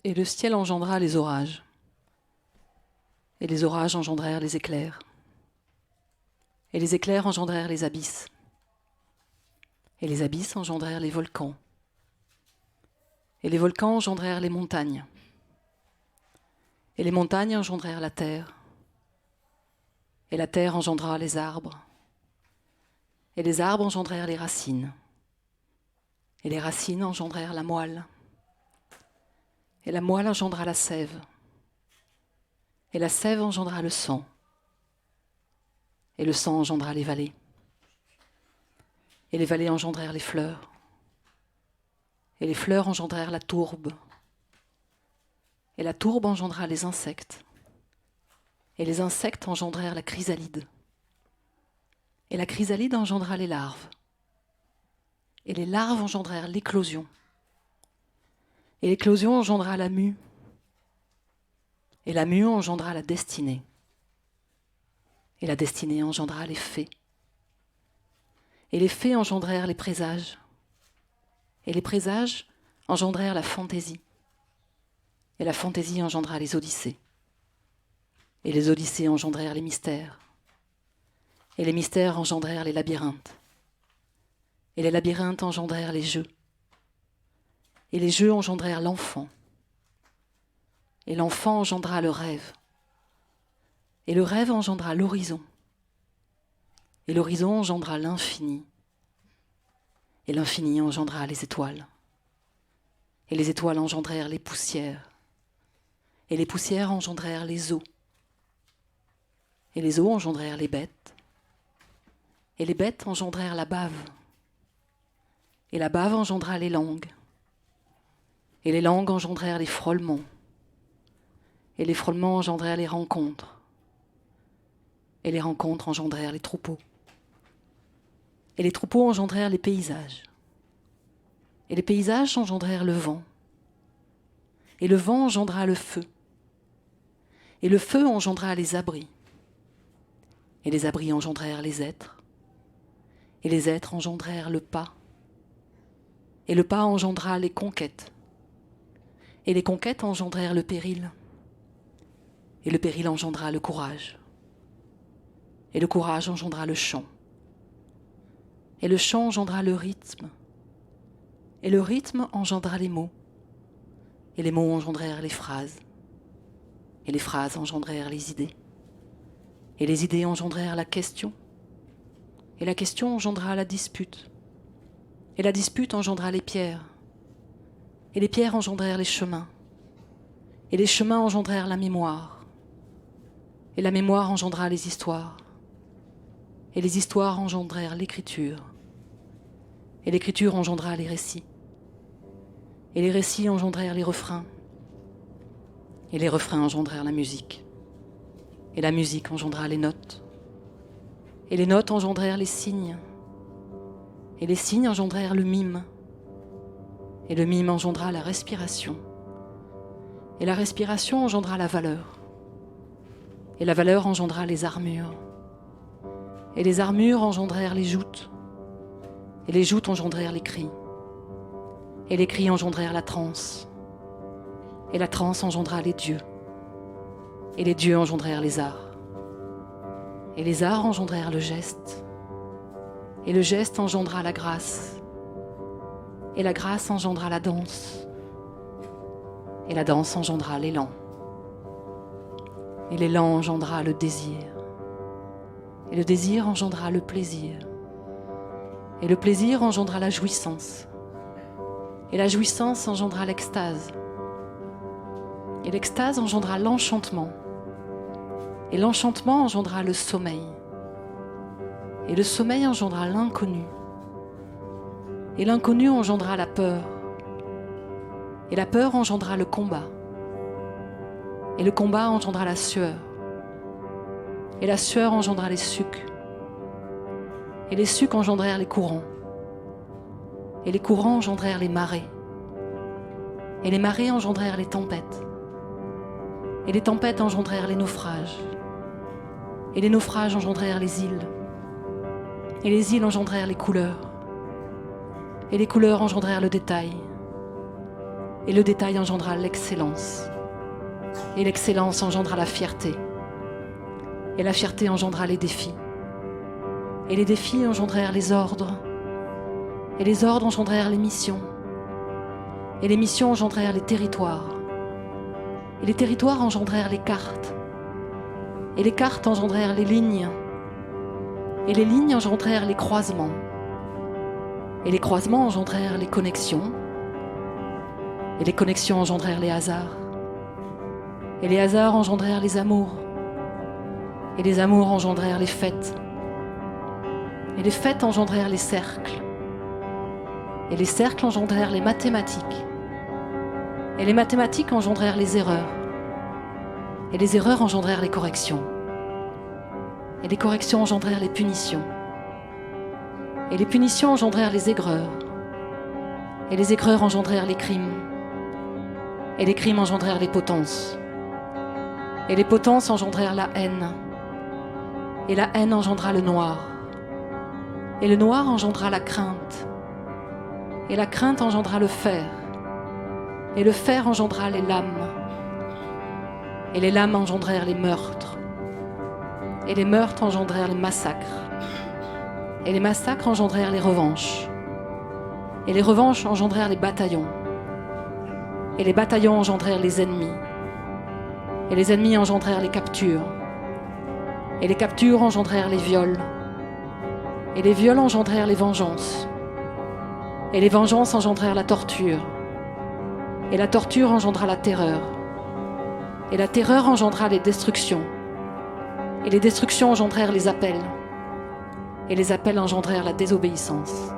Et le ciel engendra les orages, et les orages engendrèrent les éclairs, et les éclairs engendrèrent les abysses, et les abysses engendrèrent les volcans, et les volcans engendrèrent les montagnes, et les montagnes engendrèrent la terre, et la terre engendra les arbres, et les arbres engendrèrent les racines, et les racines engendrèrent la moelle, et la moelle engendra la sève, et la sève engendra le sang, et le sang engendra les vallées, et les vallées engendrèrent les fleurs, et les fleurs engendrèrent la tourbe, et la tourbe engendra les insectes, et les insectes engendrèrent la chrysalide, et la chrysalide engendra les larves, et les larves engendrèrent l'éclosion, et l'éclosion engendra la mue, et la mue engendra la destinée, et la destinée engendra les fées, et les fées engendrèrent les présages, et les présages engendrèrent la fantaisie, et la fantaisie engendra les odyssées, et les odyssées engendrèrent les mystères, et les mystères engendrèrent les labyrinthes, et les labyrinthes engendrèrent les jeux, et les jeux engendrèrent l'enfant, et l'enfant engendra le rêve, et le rêve engendra l'horizon, et l'horizon engendra l'infini, et l'infini engendra les étoiles, et les étoiles engendrèrent les poussières, et les poussières engendrèrent les eaux, et les eaux engendrèrent les bêtes, et les bêtes engendrèrent la bave, et la bave engendra les langues, et les langues engendrèrent les frôlements, et les frôlements engendrèrent les rencontres, et les rencontres engendrèrent les troupeaux, et les troupeaux engendrèrent les paysages, et les paysages engendrèrent le vent, et le vent engendra le feu, et le feu engendra les abris, et les abris engendrèrent les êtres, et les êtres engendrèrent le pas, et le pas engendra les conquêtes, et les conquêtes engendrèrent le péril, et le péril engendra le courage, et le courage engendra le chant, et le chant engendra le rythme, et le rythme engendra les mots, et les mots engendrèrent les phrases, et les phrases engendrèrent les idées, et les idées engendrèrent la question, et la question engendra la dispute, et la dispute engendra les pierres, et les pierres engendrèrent les chemins, et les chemins engendrèrent la mémoire, et la mémoire engendra les histoires, et les histoires engendrèrent l'écriture, et l'écriture engendra les récits, et les récits engendrèrent les refrains, et les refrains engendrèrent la musique, et la musique engendra les notes, et les notes engendrèrent les signes, et les signes engendrèrent le mime, et le mime engendra la respiration, et la respiration engendra la valeur, et la valeur engendra les armures, et les armures engendrèrent les joutes, et les joutes engendrèrent les cris, et les cris engendrèrent la transe, et la transe engendra les dieux, et les dieux engendrèrent les arts, et les arts engendrèrent le geste, et le geste engendra la grâce, et la grâce engendra la danse, et la danse engendra l'élan, et l'élan engendra le désir, et le désir engendra le plaisir, et le plaisir engendra la jouissance, et la jouissance engendra l'extase, et l'extase engendra l'enchantement, et l'enchantement engendra le sommeil, et le sommeil engendra l'inconnu, et l'inconnu engendra la peur, et la peur engendra le combat, et le combat engendra la sueur, et la sueur engendra les sucs, et les sucs engendrèrent les courants, et les courants engendrèrent les marées, et les marées engendrèrent les tempêtes, et les tempêtes engendrèrent les naufrages, et les naufrages engendrèrent les îles, et les îles engendrèrent les couleurs, et les couleurs engendrèrent le détail, Et le détail engendra l'excellence. Et l'excellence engendra la fierté. Et la fierté engendra les défis. Et les défis engendrèrent les ordres. Et les ordres engendrèrent les missions. Et les missions engendrèrent les territoires. Et les territoires engendrèrent les cartes. Et les cartes engendrèrent les lignes. Et les lignes engendrèrent les croisements. Et les croisements engendrèrent les connexions. Et les connexions engendrèrent les hasards. Et les hasards engendrèrent les amours. Et les amours engendrèrent les fêtes. Et les fêtes engendrèrent les cercles. Et les cercles engendrèrent les mathématiques. Et les mathématiques engendrèrent les erreurs. Et les erreurs engendrèrent les corrections. Et les corrections engendrèrent les punitions. Et les punitions engendrèrent les aigreurs. Et les aigreurs engendrèrent les crimes. Et les crimes engendrèrent les potences. Et les potences engendrèrent la haine. Et la haine engendra le noir. Et le noir engendra la crainte. Et la crainte engendra le fer. Et le fer engendra les lames. Et les lames engendrèrent les meurtres. Et les meurtres engendrèrent les massacres. Et les massacres engendrèrent les revanches. Et les revanches engendrèrent les bataillons. Et les bataillons engendrèrent les ennemis. Et les ennemis engendrèrent les captures. Et les captures engendrèrent les viols. Et les viols engendrèrent les vengeances. Et les vengeances engendrèrent la torture. Et la torture engendra la terreur. Et la terreur engendra les destructions. Et les destructions engendrèrent les appels. Et les appels engendrèrent la désobéissance.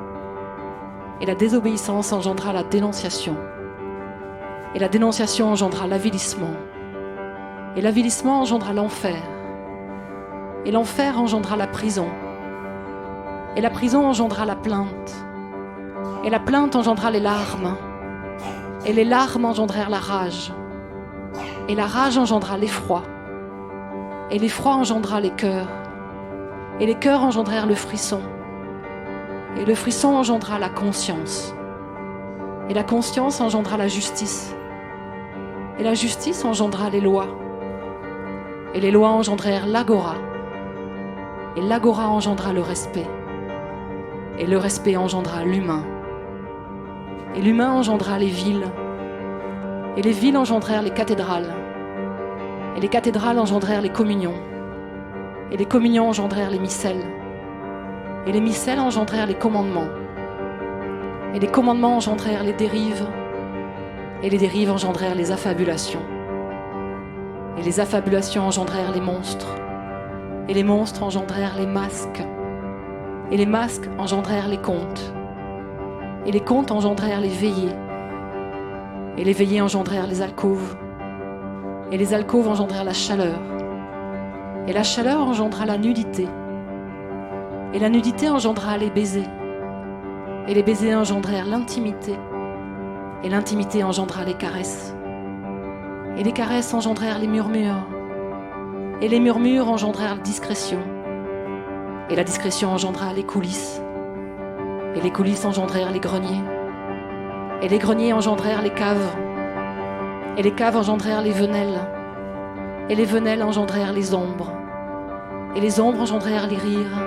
Et la désobéissance engendra la dénonciation. Et la dénonciation engendra l'avilissement. Et l'avilissement engendra l'enfer. Et l'enfer engendra la prison. Et la prison engendra la plainte. Et la plainte engendra les larmes. Et les larmes engendrèrent la rage. Et la rage engendra l'effroi. Et l'effroi engendra les cœurs. Et les cœurs engendrèrent le frisson. Et le frisson engendra la conscience. Et la conscience engendra la justice. Et la justice engendra les lois. Et les lois engendrèrent l'agora. Et l'agora engendra le respect. Et le respect engendra l'humain. Et l'humain engendra les villes. Et les villes engendrèrent les cathédrales. Et les cathédrales engendrèrent les communions. Et les communions engendrèrent les missels. Et les missels engendrèrent les commandements. Et les commandements engendrèrent les dérives. Et les dérives engendrèrent les affabulations. Et les affabulations engendrèrent les monstres. Et les monstres engendrèrent les masques. Et les masques engendrèrent les contes. Et les contes engendrèrent les veillées. Et les veillées engendrèrent les alcôves. Et les alcôves engendrèrent la chaleur. Et la chaleur engendra la nudité. Et la nudité engendra les baisers. Et les baisers engendrèrent l'intimité. Et l'intimité engendra les caresses. Et les caresses engendrèrent les murmures. Et les murmures engendrèrent la discrétion. Et la discrétion engendra les coulisses. Et les coulisses engendrèrent les greniers. Et les greniers engendrèrent les caves. Et les caves engendrèrent les venelles. Et les venelles engendrèrent les ombres. Et les ombres engendrèrent les rires.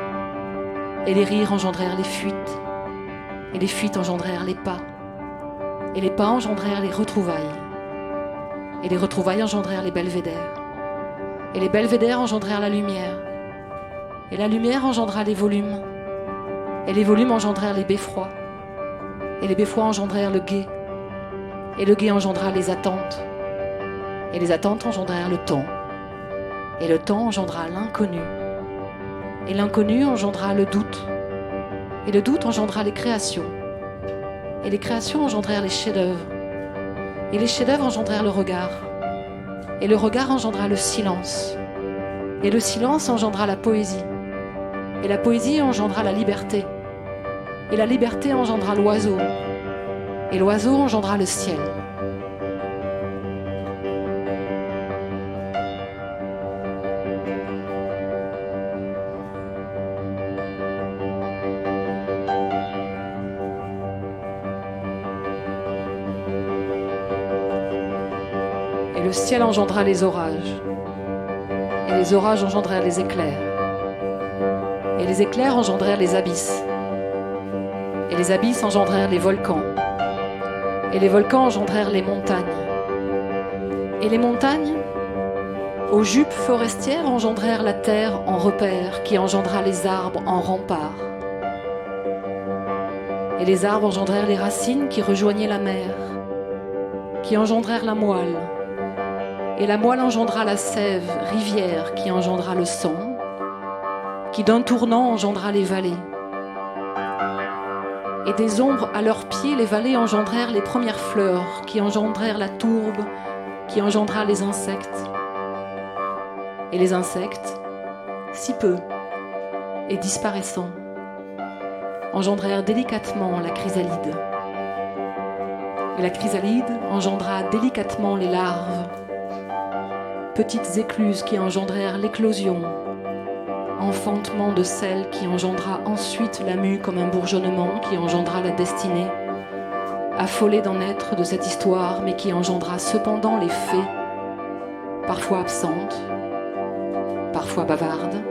Et les rires engendrèrent les fuites. Et les fuites engendrèrent les pas. Et les pas engendrèrent les retrouvailles. Et les retrouvailles engendrèrent les belvédères. Et les belvédères engendrèrent la lumière. Et la lumière engendra les volumes. Et les volumes engendrèrent les beffrois. Et les beffrois engendrèrent le guet. Et le guet engendra les attentes. Et les attentes engendrèrent le temps. Et le temps engendra l'inconnu. Et l'inconnu engendra le doute. Et le doute engendra les créations. Et les créations engendrèrent les chefs-d'œuvre. Et les chefs-d'œuvre engendrèrent le regard. Et le regard engendra le silence. Et le silence engendra la poésie. Et la poésie engendra la liberté. Et la liberté engendra l'oiseau. Et l'oiseau engendra le ciel. Et le ciel engendra les orages. Et les orages engendrèrent les éclairs. Et les éclairs engendrèrent les abysses. Et les abysses engendrèrent les volcans. Et les volcans engendrèrent les montagnes. Et les montagnes, aux jupes forestières, engendrèrent la terre en repère, qui engendra les arbres en remparts. Et les arbres engendrèrent les racines qui rejoignaient la mer, qui engendrèrent la moelle. Et la moelle engendra la sève, rivière, qui engendra le sang, qui d'un tournant engendra les vallées. Et des ombres à leurs pieds, les vallées engendrèrent les premières fleurs, qui engendrèrent la tourbe, qui engendra les insectes. Et les insectes, si peu et disparaissant, engendrèrent délicatement la chrysalide. Et la chrysalide engendra délicatement les larves, petites écluses qui engendrèrent l'éclosion, enfantement de celle qui engendra ensuite la mue comme un bourgeonnement qui engendra la destinée, affolée d'en être de cette histoire, mais qui engendra cependant les fées, parfois absentes, parfois bavardes,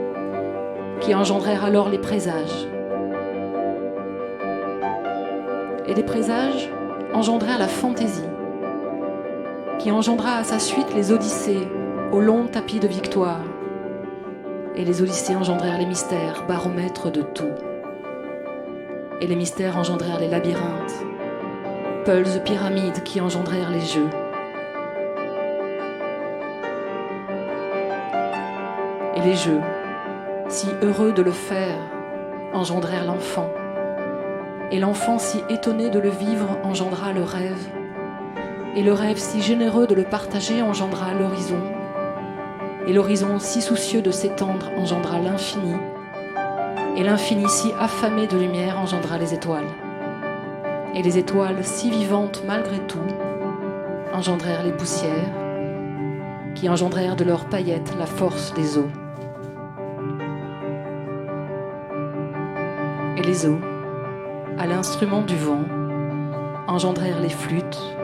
qui engendrèrent alors les présages. Et les présages engendrèrent la fantaisie, qui engendra à sa suite les odyssées au long tapis de victoire. Et les odyssées engendrèrent les mystères, baromètres de tout. Et les mystères engendrèrent les labyrinthes, peuls pyramides qui engendrèrent les jeux. Et les jeux, si heureux de le faire, engendrèrent l'enfant. Et l'enfant si étonné de le vivre engendra le rêve. Et le rêve si généreux de le partager engendra l'horizon. Et l'horizon si soucieux de s'étendre engendra l'infini. Et l'infini si affamé de lumière engendra les étoiles. Et les étoiles si vivantes malgré tout engendrèrent les poussières, qui engendrèrent de leurs paillettes la force des eaux. Et les eaux, à l'instrument du vent, engendrèrent les flûtes,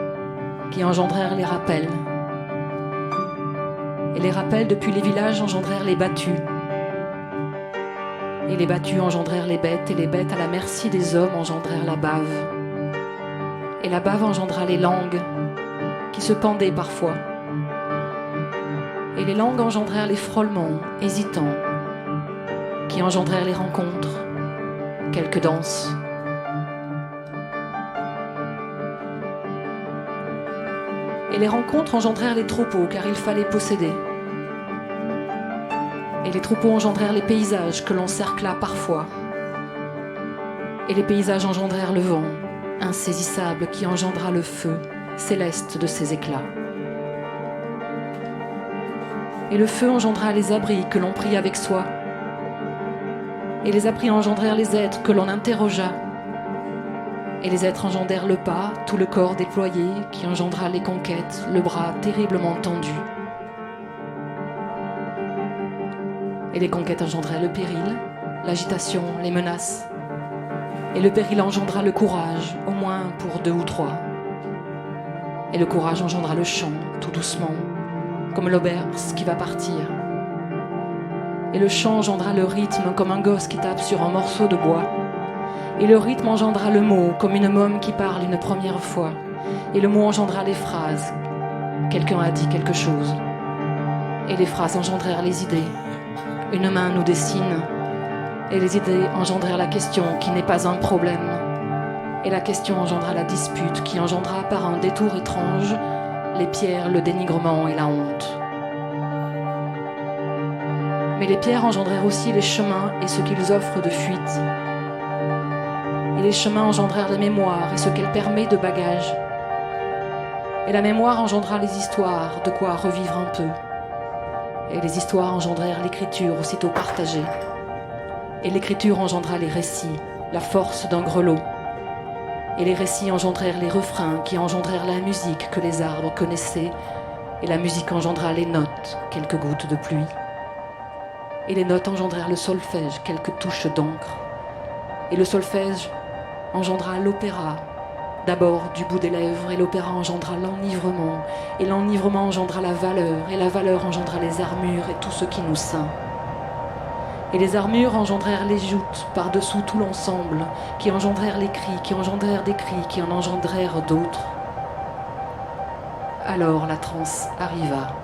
qui engendrèrent les rappels. Et les rappels depuis les villages engendrèrent les battues. Et les battues engendrèrent les bêtes, et les bêtes à la merci des hommes engendrèrent la bave. Et la bave engendra les langues, qui se pendaient parfois. Et les langues engendrèrent les frôlements, hésitants, qui engendrèrent les rencontres, quelques danses. Et les rencontres engendrèrent les troupeaux, car il fallait posséder. Et les troupeaux engendrèrent les paysages que l'on cercla parfois. Et les paysages engendrèrent le vent, insaisissable, qui engendra le feu, céleste de ses éclats. Et le feu engendra les abris que l'on prit avec soi. Et les abris engendrèrent les êtres que l'on interrogea. Et les êtres engendrèrent le pas, tout le corps déployé, qui engendra les conquêtes, le bras terriblement tendu. Et les conquêtes engendraient le péril, l'agitation, les menaces. Et le péril engendra le courage, au moins pour 2 ou 3. Et le courage engendra le chant, tout doucement, comme l'auberge qui va partir. Et le chant engendra le rythme, comme un gosse qui tape sur un morceau de bois. Et le rythme engendra le mot, comme une môme qui parle une première fois. Et le mot engendra les phrases. Quelqu'un a dit quelque chose. Et les phrases engendrèrent les idées. Une main nous dessine. Et les idées engendrèrent la question, qui n'est pas un problème. Et la question engendra la dispute, qui engendra par un détour étrange les pierres, le dénigrement et la honte. Mais les pierres engendrèrent aussi les chemins et ce qu'ils offrent de fuite. Et les chemins engendrèrent la mémoire et ce qu'elle permet de bagage. Et la mémoire engendra les histoires, de quoi revivre un peu. Et les histoires engendrèrent l'écriture aussitôt partagée. Et l'écriture engendra les récits, la force d'un grelot. Et les récits engendrèrent les refrains qui engendrèrent la musique que les arbres connaissaient. Et la musique engendra les notes, quelques gouttes de pluie. Et les notes engendrèrent le solfège, quelques touches d'encre. Et le solfège engendra l'opéra, D'abord du bout des lèvres, et l'opéra engendra l'enivrement, et l'enivrement engendra la valeur, et la valeur engendra les armures et tout ce qui nous ceint. Et les armures engendrèrent les joutes par-dessous tout l'ensemble, qui engendrèrent les cris, qui engendrèrent des cris, qui en engendrèrent d'autres. Alors la transe arriva,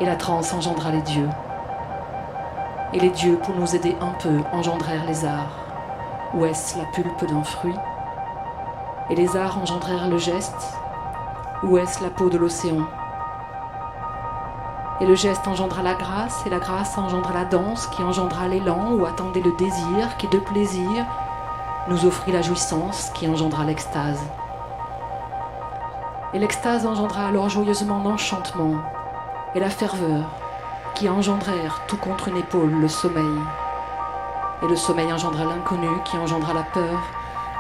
et la transe engendra les dieux. Et les dieux, pour nous aider un peu, engendrèrent les arts. Ou est-ce la pulpe d'un fruit? Et les arts engendrèrent le geste, ou est-ce la peau de l'océan? Et le geste engendra la grâce, et la grâce engendra la danse, qui engendra l'élan, où attendait le désir, qui de plaisir nous offrit la jouissance, qui engendra l'extase. Et l'extase engendra alors joyeusement l'enchantement, et la ferveur, qui engendrèrent tout contre une épaule le sommeil. Et le sommeil engendra l'inconnu, qui engendra la peur,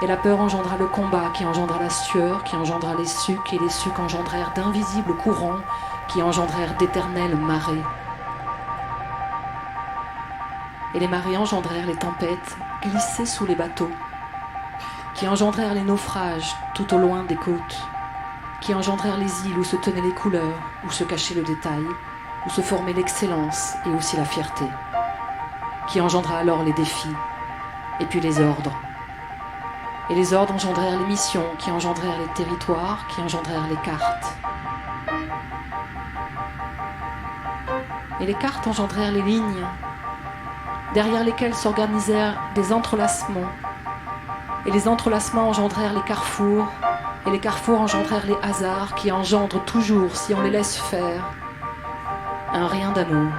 et la peur engendra le combat, qui engendra la sueur, qui engendra les sucs, et les sucs engendrèrent d'invisibles courants, qui engendrèrent d'éternelles marées. Et les marées engendrèrent les tempêtes glissées sous les bateaux, qui engendrèrent les naufrages tout au loin des côtes, qui engendrèrent les îles où se tenaient les couleurs, où se cachait le détail, où se formait l'excellence et aussi la fierté, qui engendra alors les défis, et puis les ordres. Et les ordres engendrèrent les missions, qui engendrèrent les territoires, qui engendrèrent les cartes. Et les cartes engendrèrent les lignes, derrière lesquelles s'organisèrent des entrelacements. Et les entrelacements engendrèrent les carrefours, et les carrefours engendrèrent les hasards, qui engendrent toujours, si on les laisse faire, un rien d'amour.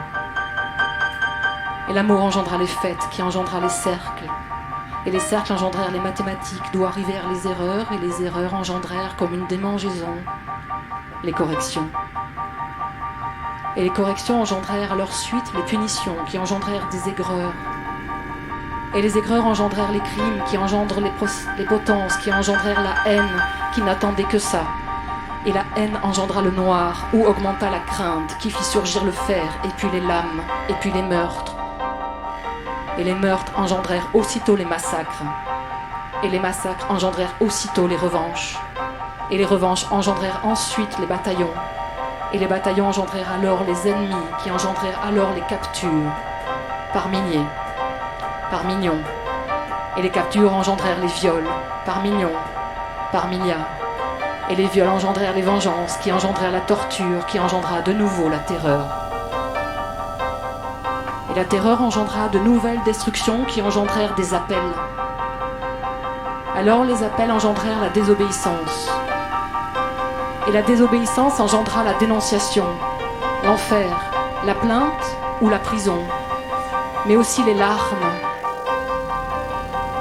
Et l'amour engendra les fêtes, qui engendra les cercles. Et les cercles engendrèrent les mathématiques, d'où arrivèrent les erreurs, et les erreurs engendrèrent comme une démangeaison les corrections. Et les corrections engendrèrent à leur suite les punitions, qui engendrèrent des aigreurs. Et les aigreurs engendrèrent les crimes, qui engendrent les potences, qui engendrèrent la haine, qui n'attendait que ça. Et la haine engendra le noir, où augmenta la crainte, qui fit surgir le fer, et puis les lames, et puis les meurtres. Et les meurtres engendrèrent aussitôt les massacres. Et les massacres engendrèrent aussitôt les revanches. Et les revanches engendrèrent ensuite les bataillons. Et les bataillons engendrèrent alors les ennemis, qui engendrèrent alors les captures, par milliers, par millions. Et les captures engendrèrent les viols, par millions, par milliards. Et les viols engendrèrent les vengeances, qui engendrèrent la torture, qui engendra de nouveau la terreur. Et la terreur engendra de nouvelles destructions, qui engendrèrent des appels. Alors les appels engendrèrent la désobéissance. Et la désobéissance engendra la dénonciation, l'enfer, la plainte ou la prison, mais aussi les larmes.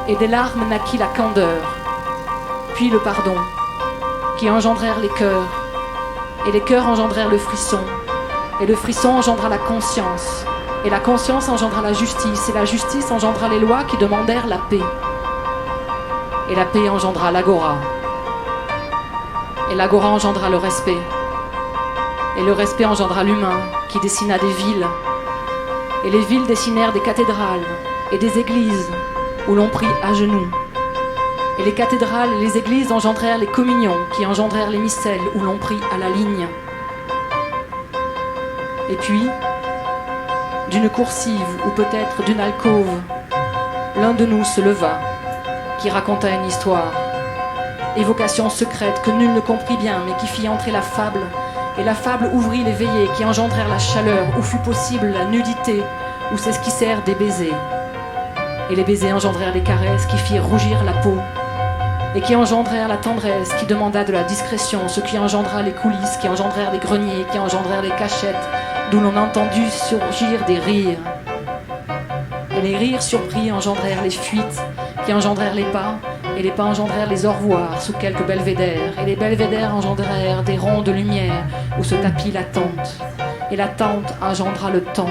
Et des larmes naquit la candeur, puis le pardon, qui engendrèrent les cœurs, et les cœurs engendrèrent le frisson, et le frisson engendra la conscience, et la conscience engendra la justice, et la justice engendra les lois qui demandèrent la paix, et la paix engendra l'agora, et l'agora engendra le respect, et le respect engendra l'humain qui dessina des villes, et les villes dessinèrent des cathédrales et des églises où l'on prit à genoux. Et les cathédrales et les églises engendrèrent les communions, qui engendrèrent les missels où l'on prit à la ligne. Et puis, d'une coursive ou peut-être d'une alcôve, l'un de nous se leva, qui raconta une histoire, évocation secrète que nul ne comprit bien, mais qui fit entrer la fable, et la fable ouvrit les veillées qui engendrèrent la chaleur, où fut possible la nudité, où s'esquissèrent des baisers. Et les baisers engendrèrent les caresses qui firent rougir la peau, et qui engendrèrent la tendresse qui demanda de la discrétion, ce qui engendra les coulisses, qui engendrèrent les greniers, qui engendrèrent les cachettes, d'où l'on entendit surgir des rires. Et les rires surpris engendrèrent les fuites, qui engendrèrent les pas, et les pas engendrèrent les au revoir sous quelques belvédères, et les belvédères engendrèrent des ronds de lumière où se tapit la tente. Et la tente engendra le temps,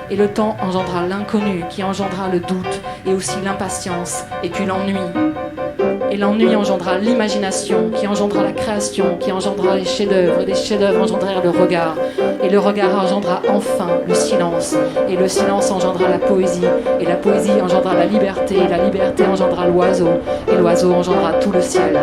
et le temps engendra l'inconnu, qui engendra le doute, et aussi l'impatience, et puis l'ennui. Et l'ennui engendra l'imagination, qui engendra la création, qui engendra les chefs-d'œuvre. Et les chefs-d'œuvre engendrèrent le regard. Et le regard engendra enfin le silence. Et le silence engendra la poésie. Et la poésie engendra la liberté. Et la liberté engendra l'oiseau. Et l'oiseau engendra tout le ciel.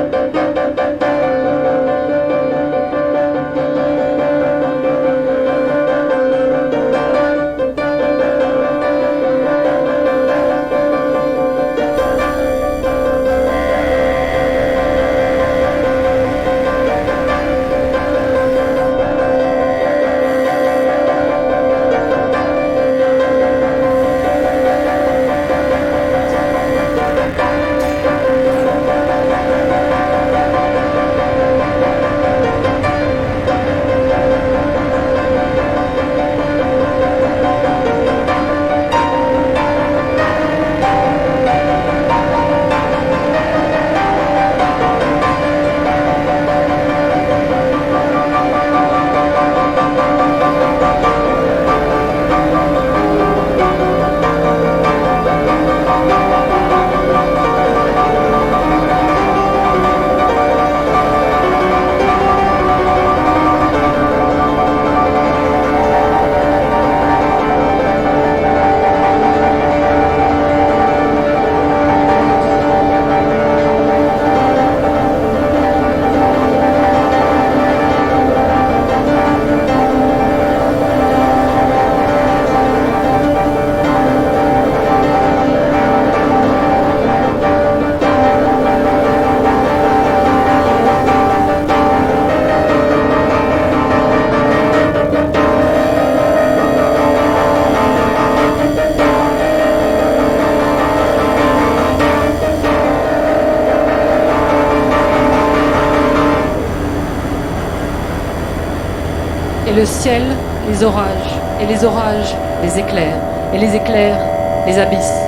Le ciel, les orages, et les orages, les éclairs, et les éclairs, les abysses,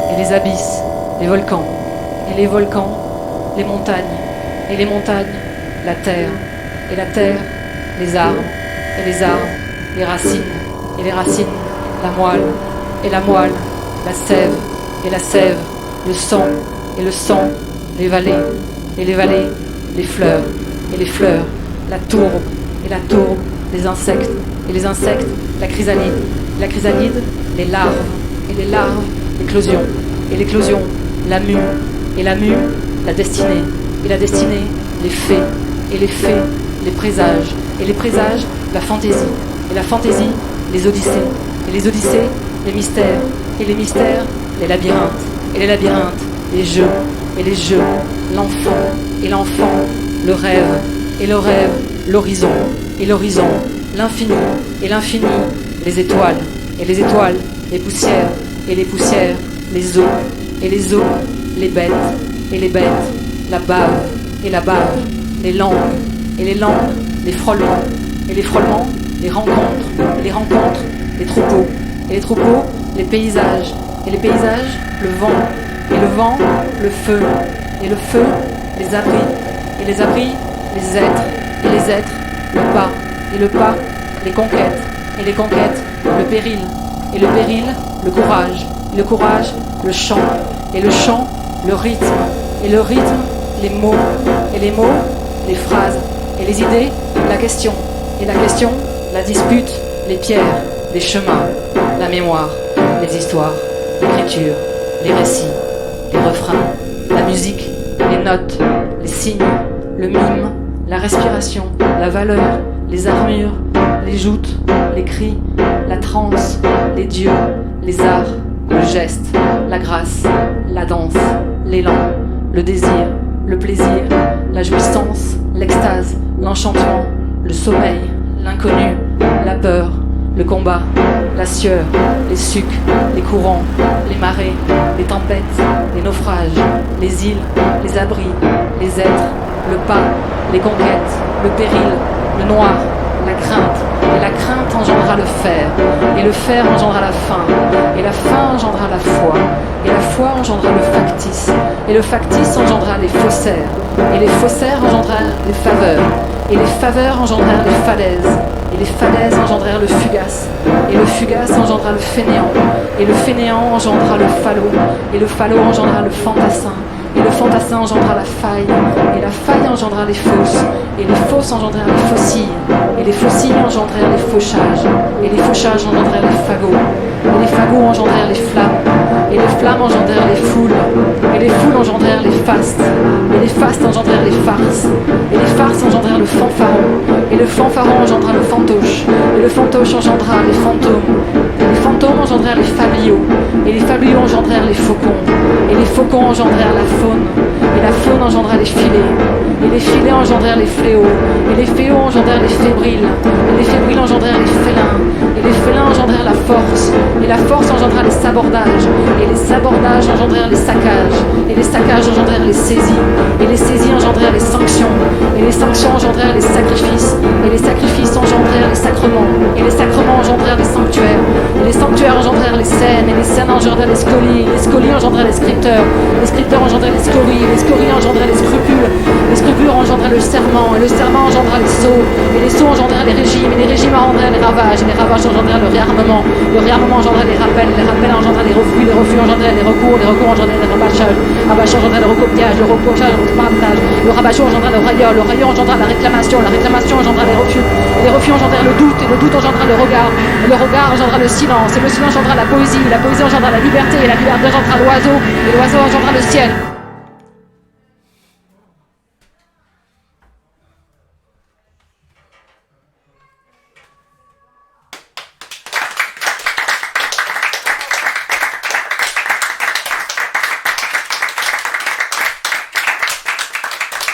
et les abysses, les volcans, et les volcans, les montagnes, et les montagnes, la terre, et la terre, les arbres, et les arbres, les racines, et les racines, la moelle, et la moelle, la sève, et la sève, le sang, et le sang, les vallées, et les vallées, les fleurs, et les fleurs, la tourbe, et la tourbe, les insectes, et les insectes, la chrysalide, les larves, et les larves, l'éclosion, et l'éclosion, la mue, et la mue, la destinée, et la destinée, les fées, et les fées, les présages, et les présages, la fantaisie, et la fantaisie, les odyssées, et les odyssées, les mystères, et les mystères, les labyrinthes, et les labyrinthes, les jeux, et les jeux, l'enfant, et l'enfant, le rêve, et le rêve, l'horizon, et l'horizon, l'infini, et l'infini, les étoiles, et les étoiles, les poussières, et les poussières, les eaux, et les eaux, les bêtes, et les bêtes, la bave, et la bave, les langues, et les langues, les frôlements, et les frôlements, les rencontres, et les rencontres, les troupeaux, et les troupeaux, les paysages, et les paysages, le vent, et le vent, le feu, et le feu, les abris, et les abris, les êtres, et les êtres, le pas, et le pas, les conquêtes, et les conquêtes, le péril, et le péril, le courage, et le courage, le chant, et le chant, le rythme, et le rythme, les mots, et les mots, les phrases, et les idées, la question, et la question, la dispute, les pierres, les chemins, la mémoire, les histoires, l'écriture, les récits, les refrains, la musique, les notes, les signes, le mime, la respiration, la valeur, les armures, les joutes, les cris, la transe, les dieux, les arts, le geste, la grâce, la danse, l'élan, le désir, le plaisir, la jouissance, l'extase, l'enchantement, le sommeil, l'inconnu, la peur, le combat, la sueur, les sucs, les courants, les marées, les tempêtes, les naufrages, les îles, les abris, les êtres, le pas, les conquêtes, le péril, le noir, la crainte, et la crainte engendra le fer, et le fer engendra la faim, et la faim engendra la foi, et la foi engendra le factice, et le factice engendra les faussaires, et les faussaires engendrèrent les faveurs, et les faveurs engendrèrent les falaises, et les falaises engendrèrent le fugace, et le fugace engendra le fainéant, et le fainéant engendra le falot, et le falot engendra le fantassin, Et le fantassin engendra la faille, et la faille engendra les fosses, et les fosses engendrèrent les faucilles, et les faucilles engendrèrent les fauchages, et les fauchages engendrèrent les fagots, et les fagots engendrèrent les flammes, et les flammes engendrèrent les foules, et les foules engendrèrent les fastes, et les fastes engendrèrent les farces, et les farces engendrèrent le fanfaron, et le fanfaron engendra le fantoche, et le fantoche engendra les fantômes, et les fantômes engendrèrent les fabliaux, et les fabliaux engendrèrent les faucons, et les faucons engendrèrent la faune, et la faune engendra les filets, et les filets engendrèrent les fléaux, et les fléaux engendrèrent les fébriles, et les fébriles engendrèrent les félins, et les félins engendrèrent la force, et la force engendra les sabordages, et les sabordages engendrèrent les saccages, et les saccages engendrèrent les saisies, et les saisies engendrèrent les sanctions, et les sanctions engendrèrent les sacrifices, et les sacrifices engendrèrent les sacrements, et les sacrements engendrèrent les sanctuaires, et les sanctuaires engendrèrent les scènes, et les scènes engendrèrent les scolies engendrèrent les scripteurs engendrèrent les scories engendrèrent les scrupules engendrèrent le serment, et le serment engendra les sceaux engendrèrent les régimes, et les régimes engendrèrent les ravages engendrèrent le réarmement engendrèrent les rappels engendrèrent les refus engendrèrent les recours engendrèrent les rabâchages engendrèrent le recopiage engendrèrent le partage, le rabâchage engendrèrent le railleur engendrera la réclamation engendra les refus engendrèrent le doute, et le doute engendra le regard engendra le silence, et le silence engendra la poésie engendra la liberté, et la liberté engendra l'oiseau, et l'oiseau engendra le ciel.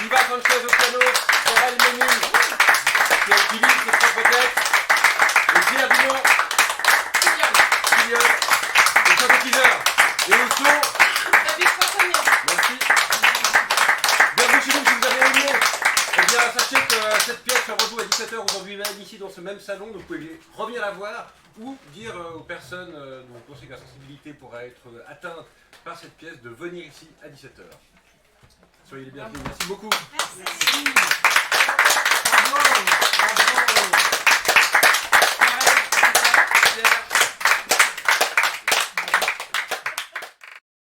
Viva Sanchez au piano, Corail Ménil, qui utilise ses propres textes, et Pierre Vignon, le synthétiseur, et au son. Merci. Bienvenue chez nous si vous avez aimé. Eh bien, sachez que cette pièce se rejoue à 17h aujourd'hui même, ici dans ce même salon. Donc vous pouvez revenir la voir ou dire aux personnes dont vous pensez que la sensibilité pourrait être atteinte par cette pièce de venir ici à 17h. Soyez les bienvenus. Merci beaucoup. Merci. Bravo.